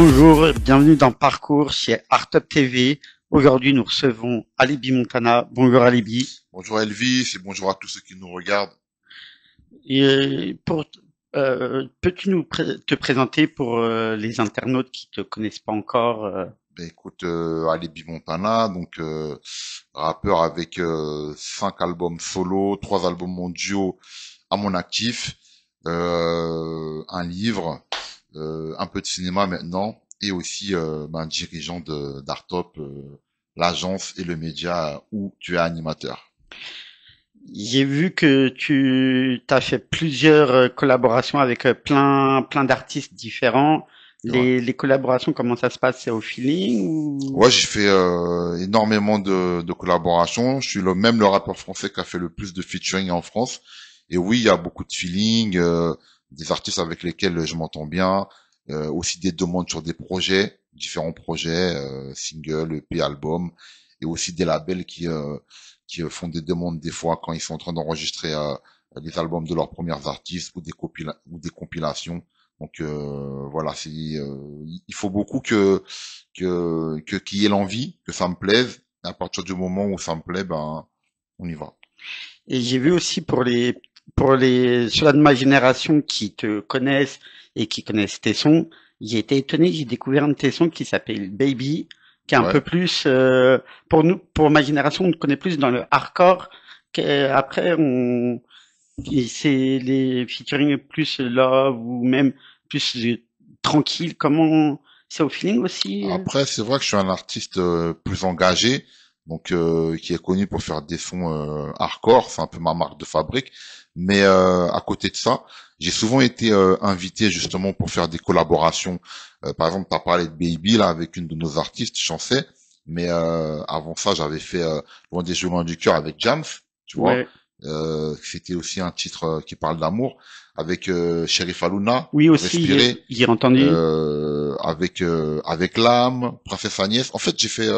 Bonjour, bienvenue dans Parcours chez Artop TV. Aujourd'hui, nous recevons Alibi Montana. Bonjour Alibi. Bonjour Elvis et bonjour à tous ceux qui nous regardent. Peux-tu te présenter pour les internautes qui te connaissent pas encore Ben écoute, Alibi Montana, rappeur avec 5 albums solo, 3 albums mondiaux à mon actif, un livre, un peu de cinéma maintenant, et aussi dirigeant de d'Artop, l'agence et le média où tu es animateur. J'ai vu que tu as fait plusieurs collaborations avec plein d'artistes différents. C'est vrai. Les collaborations, comment ça se passe? C'est au feeling ou... Ouais, j'ai fait énormément de collaborations. Je suis même le rappeur français qui a fait le plus de featuring en France. Et oui, il y a beaucoup de feeling, des artistes avec lesquels je m'entends bien, aussi des demandes sur des projets, différents projets, singles, EP, albums, et aussi des labels qui font des demandes des fois quand ils sont en train d'enregistrer les albums de leurs premiers artistes ou des compilations. Voilà, il faut beaucoup que qu'il y ait l'envie, que ça me plaise. Et à partir du moment où ça me plaît, ben on y va. Et j'ai vu aussi pour les ceux-là de ma génération qui te connaissent et qui connaissent tes sons, j'ai été étonné, j'ai découvert un de tes sons qui s'appelle Baby, qui est un peu Ouais. plus pour nous, pour ma génération, on te connaît plus dans le hardcore. Après, c'est les featuring plus love ou même plus tranquille. Comment c'est au feeling aussi? Après, c'est vrai que je suis un artiste plus engagé, qui est connu pour faire des sons hardcore, c'est un peu ma marque de fabrique. Mais à côté de ça, j'ai souvent été invité justement pour faire des collaborations. Par exemple, tu as parlé de Baby là avec une de nos artistes, Chancey. Mais avant ça, j'avais fait Loin des jeux loin du cœur avec Jams, tu vois. Ouais. C'était aussi un titre qui parle d'amour avec Cherif Aluna, Oui aussi, Respirer j'ai entendu. avec l'âme, Princesse Agnès. En fait, j'ai fait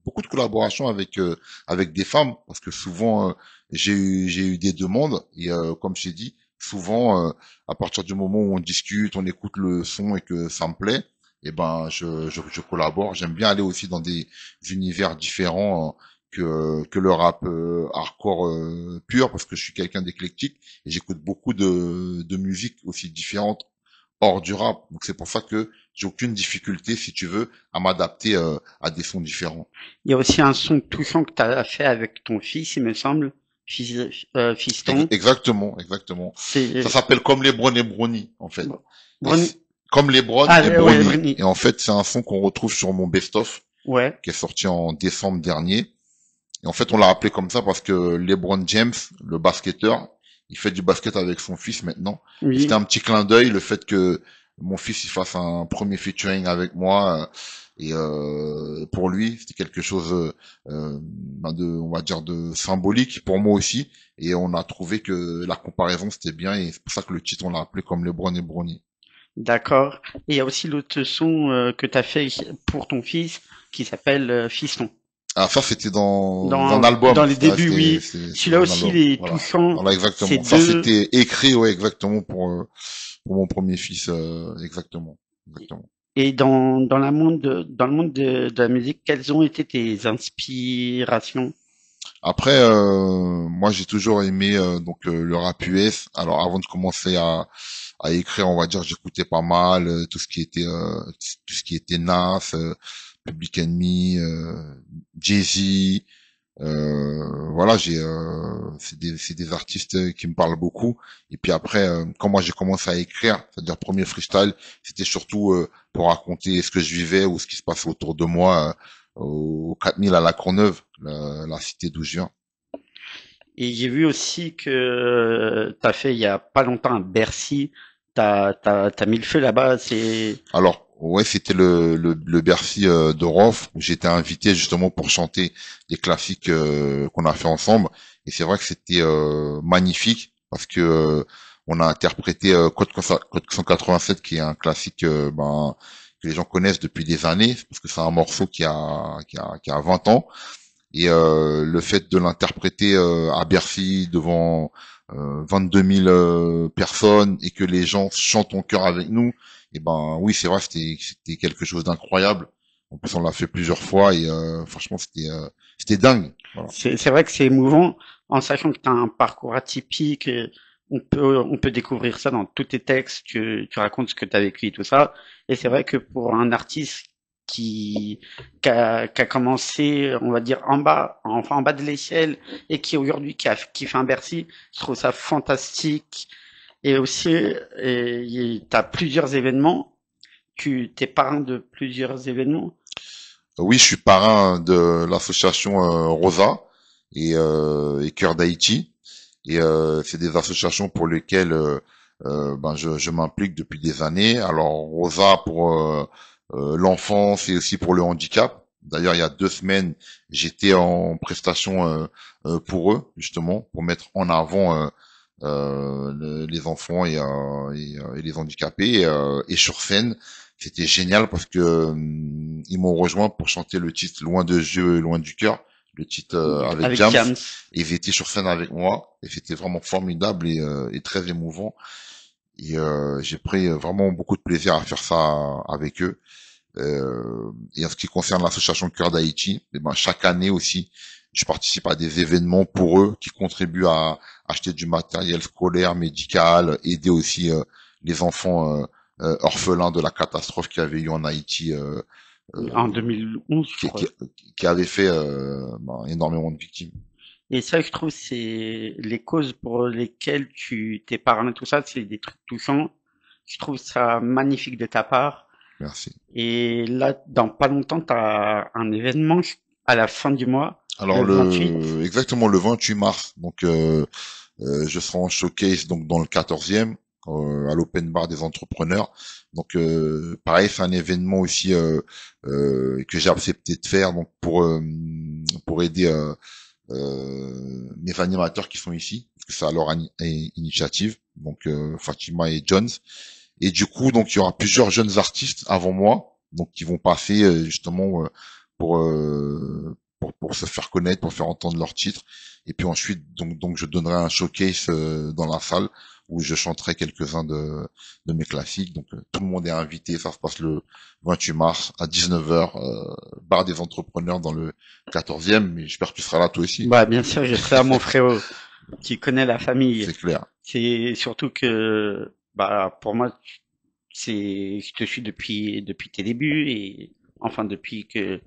beaucoup de collaborations avec des femmes parce que souvent j'ai eu des demandes et comme je t'ai dit, souvent à partir du moment où on discute, on écoute le son et que ça me plaît, et ben je collabore. J'aime bien aller aussi dans des univers différents. Que le rap hardcore pur parce que je suis quelqu'un d'éclectique et j'écoute beaucoup de musique aussi différentes hors du rap. Donc c'est pour ça que j'ai aucune difficulté, si tu veux, à m'adapter à des sons différents. Il y a aussi un son touchant que tu as fait avec ton fils, il me semble, Fiston. Exactement, exactement. Ça C'est s'appelle Comme les Bron et Brony, en fait. Et Bron... Comme les Bron Ah et ouais, Brony. Bronny. Et en fait, c'est un son qu'on retrouve sur mon best-of, Ouais, qui est sorti en décembre dernier. Et en fait, on l'a appelé comme ça parce que LeBron James, le basketteur, il fait du basket avec son fils maintenant. Et c'était oui. un petit clin d'œil, le fait que mon fils il fasse un premier featuring avec moi. Pour lui, c'était quelque chose on va dire, de symbolique pour moi aussi. Et on a trouvé que la comparaison c'était bien. Et c'est pour ça que le titre on l'a appelé comme LeBron et Bronny. D'accord. Et il y a aussi l'autre son que tu as fait pour ton fils qui s'appelle Fiston. Ah, ça, c'était dans un Dans album. les débuts, oui. C'est Celui-là dans un aussi, il album. est Voilà. touchant. Voilà, C'est exactement. Ça, deux. c'était écrit, ouais, exactement, pour mon premier fils, exactement. Exactement. Et dans le monde de la musique, quelles ont été tes inspirations? Après, moi, j'ai toujours aimé, le rap US. Alors, avant de commencer à écrire, on va dire, j'écoutais pas mal, tout ce qui était Nas, Public Enemy, Jay-Z, voilà, c'est des artistes qui me parlent beaucoup. Et puis après, quand moi j'ai commencé à écrire, c'est-à-dire premier freestyle, c'était surtout pour raconter ce que je vivais ou ce qui se passait autour de moi au 4000 à la Courneuve, la cité d'où je viens. Et j'ai vu aussi que tu as fait il y a pas longtemps à Bercy. T'as mis le feu là-bas. C'est Alors, ouais, c'était le Bercy de Roth, où j'étais invité justement pour chanter des classiques qu'on a fait ensemble. Et c'est vrai que c'était magnifique parce que on a interprété Code 187, qui est un classique que les gens connaissent depuis des années, parce que c'est un morceau qui a 20 ans. Et le fait de l'interpréter à Bercy devant 22 000 personnes et que les gens chantent en chœur avec nous Et ben oui, c'est vrai, c'était quelque chose d'incroyable. En plus, on l'a fait plusieurs fois et franchement, c'était dingue. Voilà. C'est vrai que c'est émouvant, en sachant que tu as un parcours atypique. On peut découvrir ça dans tous tes textes, tu racontes ce que tu as vécu et tout ça. Et c'est vrai que pour un artiste qui a commencé, on va dire, en bas, enfin en bas de l'échelle, et qui aujourd'hui qui fait un Bercy, je trouve ça fantastique. Et aussi, tu as plusieurs événements, tu t'es parrain de plusieurs événements. Oui, je suis parrain de l'association Rosa et Cœur d'Haïti. Et c'est des associations pour lesquelles ben je m'implique depuis des années. Alors Rosa pour l'enfance et aussi pour le handicap. D'ailleurs, il y a 2 semaines, j'étais en prestation pour eux, justement, pour mettre en avant les enfants et les handicapés. Et sur scène, c'était génial parce que ils m'ont rejoint pour chanter le titre Loin de Dieu, loin du cœur, le titre avec Avec Jams. James. Et ils étaient sur scène avec moi et c'était vraiment formidable et très émouvant. Et j'ai pris vraiment beaucoup de plaisir à faire ça avec eux. Et en ce qui concerne l'association Cœur d'Haïti, eh ben, chaque année aussi, je participe à des événements pour eux qui contribuent à acheter du matériel scolaire, médical, aider aussi les enfants orphelins de la catastrophe qu'il y avait eu en Haïti, En euh, 2011, je qui, crois. qui, qui avait fait ben, énormément de victimes. Et ça, je trouve, c'est les causes pour lesquelles tu t'es parrainé, tout ça, c'est des trucs touchants. Je trouve ça magnifique de ta part. Merci. Et là, dans pas longtemps, tu as un événement à la fin du mois, Alors le 28. exactement le 28 mars, donc je serai en showcase donc dans le 14e à l'Open Bar des entrepreneurs. Donc pareil, c'est un événement aussi que j'ai accepté de faire donc pour aider mes animateurs qui sont ici, parce que c'est à leur initiative, donc Fatima et Jones. Et du coup, donc il y aura plusieurs jeunes artistes avant moi, donc qui vont passer justement pour, pour se faire connaître, pour faire entendre leurs titres. Et puis ensuite, donc je donnerai un showcase dans la salle où je chanterai quelques-uns de mes classiques. Donc tout le monde est invité. Ça se passe le 28 mars à 19h, bar des entrepreneurs dans le 14e. Mais j'espère que tu seras là toi aussi. Bah, bien sûr, je serai à mon frérot, qui connaît la famille. C'est clair. C'est surtout que, bah, pour moi, je te suis depuis tes débuts et, enfin, depuis tes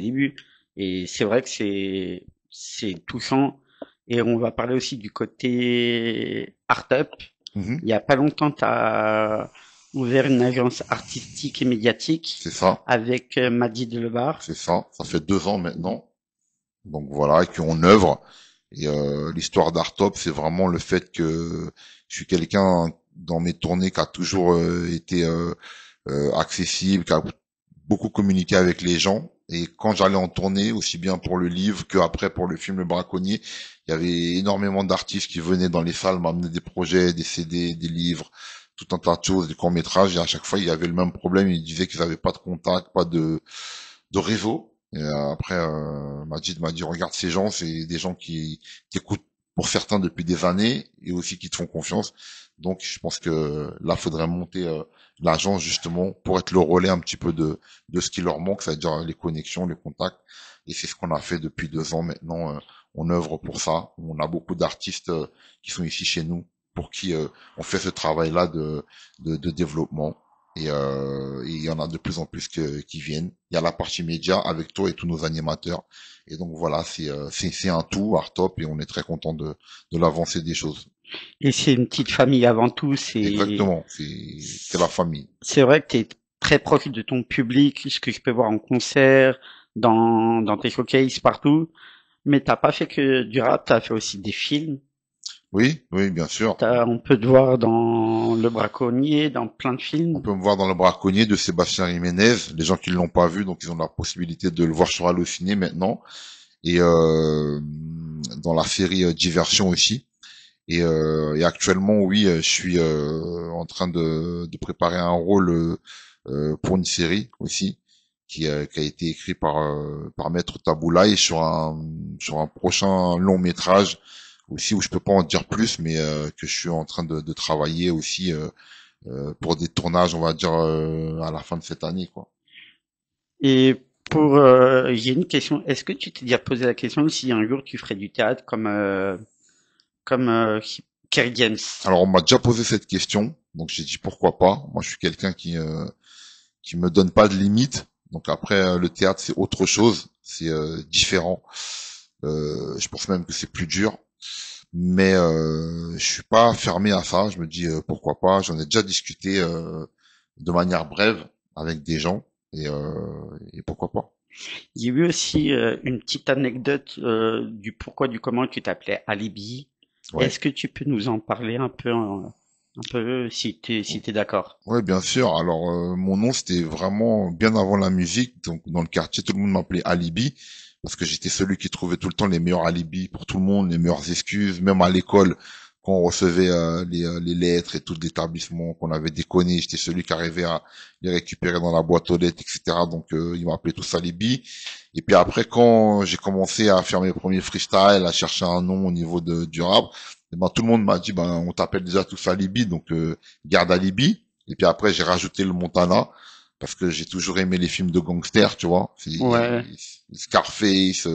débuts. Et c'est vrai que c'est touchant. Et on va parler aussi du côté art-up. Mhm. Il y a pas longtemps, tu as ouvert une agence artistique et médiatique C'est ça. avec Madi Delebar. C'est ça. Ça fait 2 ans maintenant. Donc voilà, et qu'on œuvre. Et l'histoire d'Artop, c'est vraiment le fait que je suis quelqu'un dans mes tournées qui a toujours été accessible, qui a beaucoup communiqué avec les gens. Et quand j'allais en tournée, aussi bien pour le livre que après pour le film Le Braconnier, il y avait énormément d'artistes qui venaient dans les salles m'amener des projets, des CD, des livres, tout un tas de choses, des courts-métrages. Et à chaque fois, il y avait le même problème. Ils disaient qu'ils n'avaient pas de contact, pas de réseau. Et après, Majid m'a dit, regarde ces gens, c'est des gens qui écoutent pour certains depuis des années et aussi qui te font confiance. Donc, je pense que là, faudrait monter l'agence justement pour être le relais un petit peu de ce qui leur manque, c'est-à-dire les connexions, les contacts. Et c'est ce qu'on a fait depuis 2 ans maintenant. On œuvre pour ça. On a beaucoup d'artistes qui sont ici chez nous pour qui on fait ce travail-là de développement. Et il y en a de plus en plus qui viennent. Il y a la partie média avec toi et tous nos animateurs. Et donc voilà, c'est un tout, Artop, et on est très content de l'avancée des choses. Et c'est une petite famille avant tout. Exactement, c'est la famille. C'est vrai que tu es très proche de ton public, ce que je peux voir en concert, dans tes showcases partout. Mais t'as pas fait que du rap, t'as fait aussi des films. Oui, oui, bien sûr. On peut te voir dans Le Braconnier, dans plein de On films. peut me voir dans Le Braconnier de Sébastien Jiménez. Les gens qui ne l'ont pas vu, donc ils ont la possibilité de le voir sur Allociné maintenant. Et dans la série Diversion aussi. Et actuellement, oui, je suis en train de préparer un rôle pour une série aussi qui a été écrit par Maître Taboulaï sur un prochain long métrage aussi où je peux pas en dire plus, mais que je suis en train de travailler aussi pour des tournages, on va dire, à la fin de cette année, quoi. Et j'ai une question. Est-ce que tu t'es déjà posé la question si un jour tu ferais du théâtre comme Kerry James? Alors, on m'a déjà posé cette question, donc j'ai dit pourquoi pas. Moi, je suis quelqu'un qui me donne pas de limite. Donc après, le théâtre, c'est autre chose, c'est différent. Je pense même que c'est plus dur. Mais je suis pas fermé à ça. Je me dis pourquoi pas. J'en ai déjà discuté de manière brève avec des gens et pourquoi pas. J'ai vu aussi une petite anecdote du pourquoi du comment tu t'appelais Alibi. Ouais. Est-ce que tu peux nous en parler un peu si t'es d'accord? Ouais, bien sûr. Alors mon nom c'était vraiment bien avant la musique. Donc dans le quartier, tout le monde m'appelait Alibi parce que j'étais celui qui trouvait tout le temps les meilleurs alibis pour tout le monde, les meilleures excuses, même à l'école. Quand on recevait les lettres et tout l'établissement qu'on avait déconné, j'étais celui qui arrivait à les récupérer dans la boîte aux lettres, etc. Donc ils m'appelaient tous Alibi. Et puis après, quand j'ai commencé à faire mes premiers freestyles, à chercher un nom au niveau du rap, eh ben, tout le monde m'a dit, ben, on t'appelle déjà tous Alibi, donc garde Alibi. Et puis après, j'ai rajouté le Montana, parce que j'ai toujours aimé les films de gangsters, tu vois. Ouais, Scarface,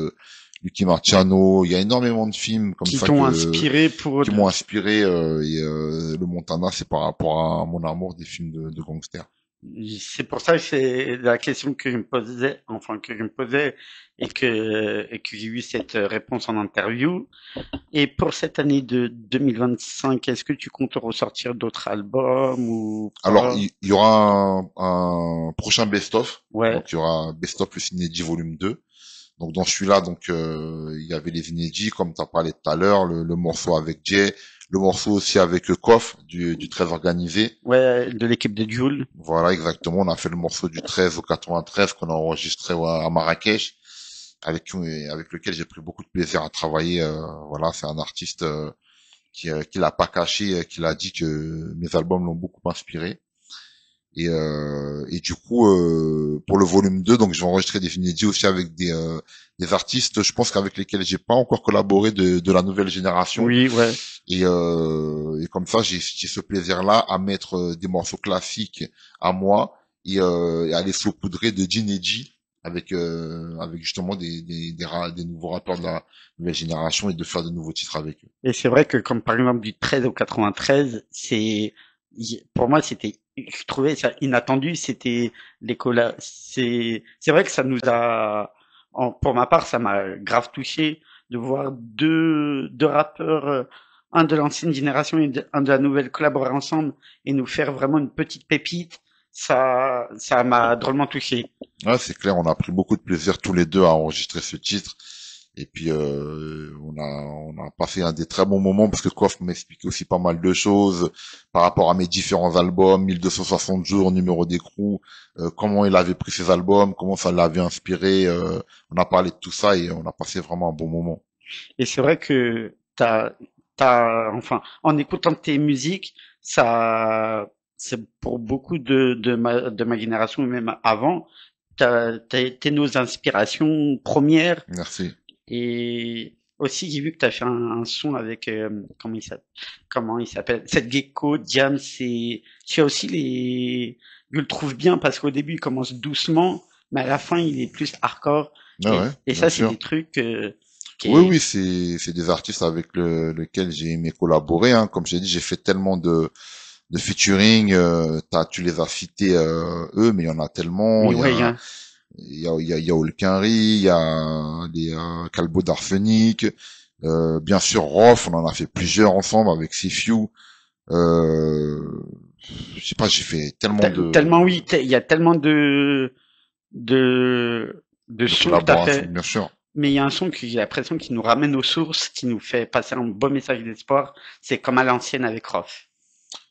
Lucky Marciano, il y a énormément de films comme qui ça t'ont inspiré pour. qui m'ont inspiré, le Montana, c'est par rapport à mon amour des films de gangsters. C'est pour ça que c'est la question que je me posais, enfin que je me posais et que j'ai eu cette réponse en interview. Et pour cette année de 2025, est-ce que tu comptes ressortir d'autres albums ou Alors, pas? il y aura un prochain best-of. Ouais, Donc, il y aura best-of plus inédit volume 2. Donc, dans celui-là, donc, il y avait les inédits, comme tu as parlé tout à l'heure, le morceau avec Jay, le morceau aussi avec Koff, du 13 organisé. ouais, de l'équipe de Jul. Voilà, exactement. On a fait le morceau du 13 au 93 qu'on a enregistré à Marrakech, avec lequel j'ai pris beaucoup de plaisir à travailler. Voilà, c'est un artiste qui l'a pas caché, qui l'a dit que mes albums l'ont beaucoup inspiré. Et du coup, pour le volume 2, donc je vais enregistrer des inédits aussi avec des artistes, je pense qu'avec lesquels j'ai pas encore collaboré de la nouvelle génération. Oui, ouais. Et comme ça, j'ai ce plaisir-là à mettre des morceaux classiques à moi et à les saupoudrer de d'inédits avec justement des nouveaux rappeurs de la nouvelle génération et de faire de nouveaux titres avec eux. Et c'est vrai que comme par exemple du 13 au 93, pour moi c'était, je trouvais ça inattendu, c'était c'est vrai que ça nous a, pour ma part, ça m'a grave touché de voir deux rappeurs, un de l'ancienne génération et un de la nouvelle collaborer ensemble et nous faire vraiment une petite pépite. Ça m'a drôlement touché. Ouais, c'est clair, on a pris beaucoup de plaisir tous les deux à enregistrer ce titre. Et puis on a passé un des très bons moments parce que Koff m'expliquait aussi pas mal de choses par rapport à mes différents albums, 1260 jours, numéro d'écrou, comment il avait pris ses albums, comment ça l'avait inspiré. On a parlé de tout ça et on a passé vraiment un bon moment. Et c'est vrai que enfin, en écoutant tes musiques, c'est pour beaucoup de ma génération, même avant, t'as été nos inspirations premières. Merci. Et aussi, j'ai vu que t'as fait un son avec, comment il s'appelle? Cette Gecko, Jam, tu as aussi je le trouve bien parce qu'au début, il commence doucement, mais à la fin, il est plus hardcore. Ah ouais, Et bien ça, c'est sûr. des trucs, Oui, qui, oui, c'est des artistes avec lesquels j'ai aimé collaborer. Hein. Comme j'ai dit, j'ai fait tellement de featuring. Tu les as cités eux, mais il y en a tellement. oui, ouais, hein. Il y a Olkinry, il y a les Calbo d'Arsenic, bien sûr Rof, on en a fait plusieurs ensemble avec Sifu. Euh, je sais pas, j'ai fait tellement Tellement oui, il y a tellement de de sons que t'as collaborations, fait, bien sûr. mais il y a un son que j'ai l'impression qui nous ramène aux sources, qui nous fait passer un beau message d'espoir. C'est comme à l'ancienne avec Rof.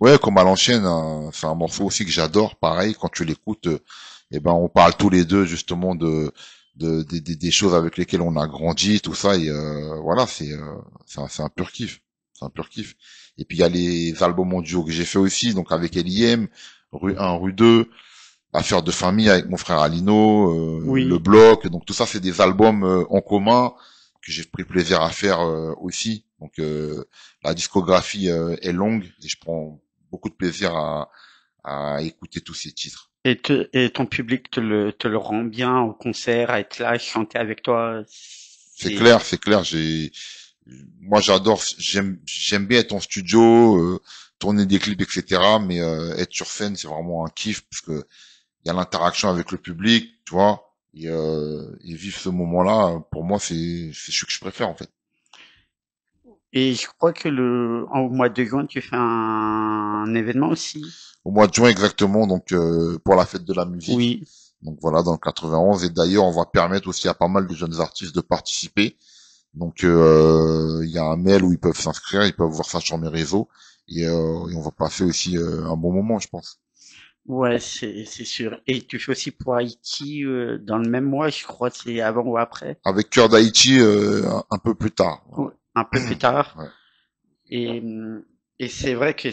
Ouais, comme à l'ancienne, hein, c'est un morceau aussi que j'adore. Pareil, quand tu l'écoutes, eh ben on parle tous les deux justement des choses avec lesquelles on a grandi, tout ça. Et voilà, c'est un pur kiff. C'est un pur kiff. Et puis il y a les albums mondiaux que j'ai fait aussi, donc avec L.I.M, Rue 1, Rue 2, Affaire de famille avec mon frère Alino, Le Oui. Bloc. Donc tout ça, c'est des albums en commun que j'ai pris plaisir à faire aussi. Donc la discographie est longue et je prends beaucoup de plaisir à écouter tous ces titres. Et ton public te le rend bien au concert, à être là, chanter avec toi. C'est C'est, clair, c'est clair. Moi, j'aime bien être en studio, tourner des clips, etc. Mais être sur scène, c'est vraiment un kiff parce que il y a l'interaction avec le public, tu vois. Et vivre ce moment-là, pour moi, c'est ce que je préfère en fait. et je crois que au mois de juin, tu fais un événement aussi. Au mois de juin exactement, donc pour la fête de la musique. Oui. Donc voilà, dans le 91. Et d'ailleurs, on va permettre aussi à pas mal de jeunes artistes de participer. Donc il y a un mail où ils peuvent s'inscrire, ils peuvent voir ça sur mes réseaux. Et on va passer aussi un bon moment, je pense. Ouais, c'est sûr. Et tu fais aussi pour Haïti dans le même mois, je crois, c'est avant ou après, Avec Cœur d'Haïti un peu plus tard. ou un peu plus tard. Ouais. Et et c'est vrai que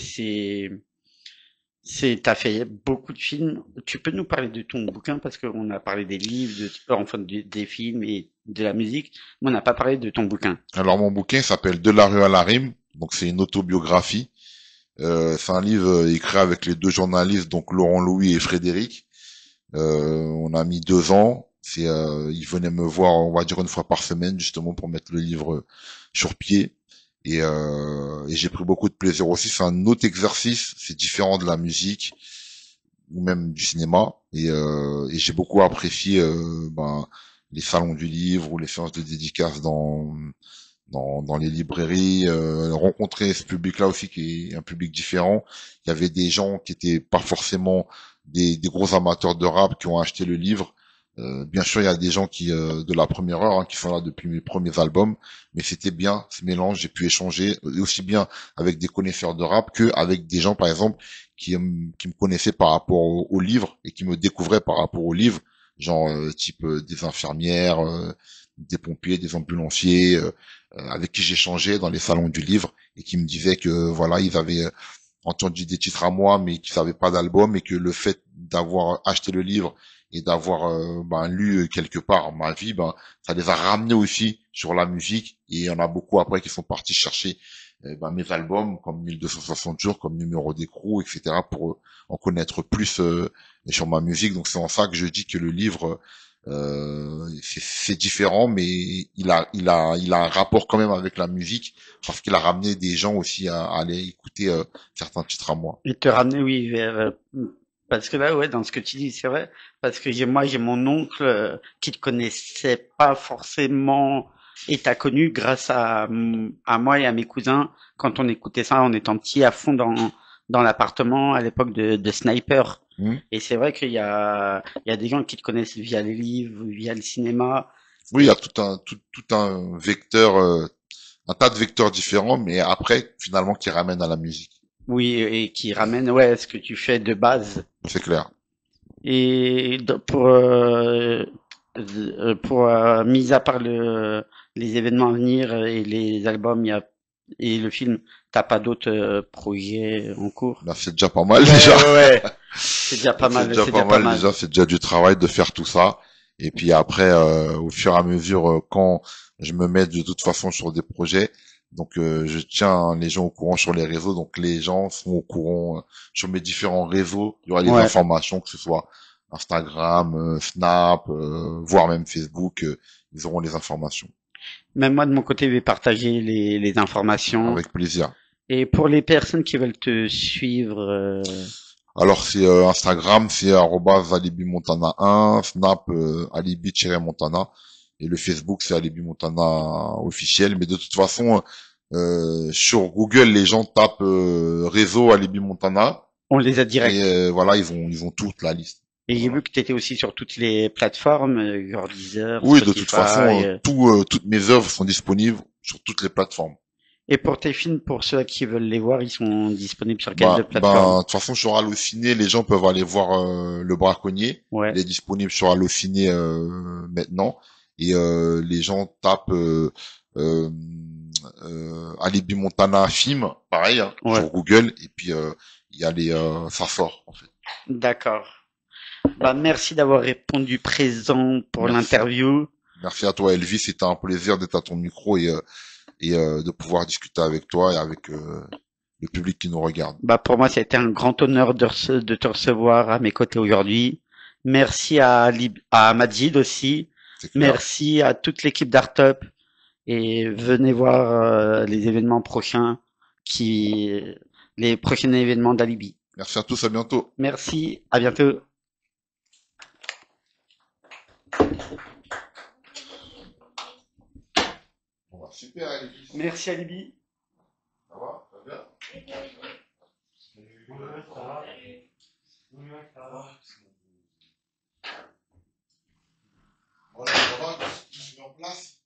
t'as fait beaucoup de films. Tu peux nous parler de ton bouquin parce qu'on a parlé des livres, enfin des films et de la musique, mais on n'a pas parlé de ton bouquin. Alors mon bouquin s'appelle De la rue à la rime, donc c'est une autobiographie. C'est un livre écrit avec les deux journalistes, donc Laurent Louis et Frédéric. On a mis 2 ans. Ils venaient me voir, on va dire une fois par semaine, justement pour mettre le livre sur pied. Et j'ai pris beaucoup de plaisir aussi. C'est un autre exercice, c'est différent de la musique ou même du cinéma. Et j'ai beaucoup apprécié les salons du livre ou les séances de dédicaces dans les librairies, rencontrer ce public-là aussi qui est un public différent. Il y avait des gens qui étaient pas forcément des gros amateurs de rap qui ont acheté le livre. Bien sûr, il y a des gens qui de la première heure qui sont là depuis mes premiers albums, mais c'était bien ce mélange. J'ai pu échanger aussi bien avec des connaisseurs de rap que avec des gens, par exemple, qui me connaissaient par rapport au livre et qui me découvraient par rapport au livre, genre type des infirmières, des pompiers, des ambulanciers, avec qui j'échangeais dans les salons du livre et qui me disaient que voilà, ils avaient entendu des titres à moi, mais qu'ils n'avaient pas d'album et que le fait d'avoir acheté le livre et d'avoir lu quelque part ma vie, ça les a ramenés aussi sur la musique et il y en a beaucoup après qui sont partis chercher mes albums comme 1260 jours, comme Numéro d'écrou, etc. pour en connaître plus sur ma musique. Donc c'est en ça que je dis que le livre c'est différent, mais il a un rapport quand même avec la musique parce qu'il a ramené des gens aussi à aller écouter certains titres à moi. Et te ramener, oui, vers, parce que là, ouais, dans ce que tu dis, c'est vrai, parce que j'ai mon oncle qui te connaissait pas forcément et t'a connu grâce à moi et à mes cousins quand on écoutait ça en étant petit à fond dans l'appartement à l'époque de Sniper. Hmm. Et c'est vrai il y a des gens qui te connaissent via les livres, via le cinéma. Oui, il y a tout un vecteur, un tas de vecteurs différents, mais après finalement qui ramène à la musique. Oui, et qui ramènent, ouais, ce que tu fais de base. C'est clair. Et pour mis à part les événements à venir et les albums, et le film, t'as pas d'autres projets en cours? Là, c'est déjà pas mal Ouais, déjà. ouais, ouais. C'est déjà pas C'est mal, déjà c'est pas déjà pas mal mal. déjà. C'est déjà du travail de faire tout ça. Et puis après, au fur et à mesure, quand je me mets de toute façon sur des projets, donc je tiens les gens au courant sur les réseaux. Donc les gens sont au courant sur mes différents réseaux. Il y aura les Ouais. informations, que ce soit Instagram, Snap, voire même Facebook. Ils auront les informations. Même moi, de mon côté, je vais partager les informations. Avec plaisir. Et pour les personnes qui veulent te suivre, Alors c'est Instagram, c'est @alibi_montana1, Snap alibi-montana et le Facebook c'est alibi montana officiel. Mais de toute façon, sur Google les gens tapent réseau alibi montana on les a et direct. voilà ils ont toute la liste. Et j'ai Voilà. vu que tu étais aussi sur toutes les plateformes, genre Deezer, Oui, de toute façon, Spotify. toutes mes œuvres sont disponibles sur toutes les plateformes. Et pour tes films, pour ceux qui veulent les voir, ils sont disponibles sur quelle plateforme? De toute façon, sur Allociné, les gens peuvent aller voir Le Braconnier. Il Ouais. est disponible sur Allociné maintenant. Et les gens tapent euh, Alibi Montana film, pareil, hein, Ouais. sur Google. Et puis il y a ça sort en fait. D'accord. Bah, merci d'avoir répondu présent pour Merci. l'interview. Merci à toi, Elvis. C'était un plaisir d'être à ton micro et de pouvoir discuter avec toi et avec le public qui nous regarde. Bah, pour moi, ça a été un grand honneur de te recevoir à mes côtés aujourd'hui. Merci à Majid aussi. C'est clair. Merci à toute l'équipe d'Artup et venez voir les événements prochains qui, les prochains événements d'Alibi. Merci à tous, à bientôt. Merci, à bientôt. Bon, bah, super, Alice. Merci Alibi. Ça va? Ça va bien? Ouais, ça va. Ouais, ça va. Voilà, ça va, tout se met en place.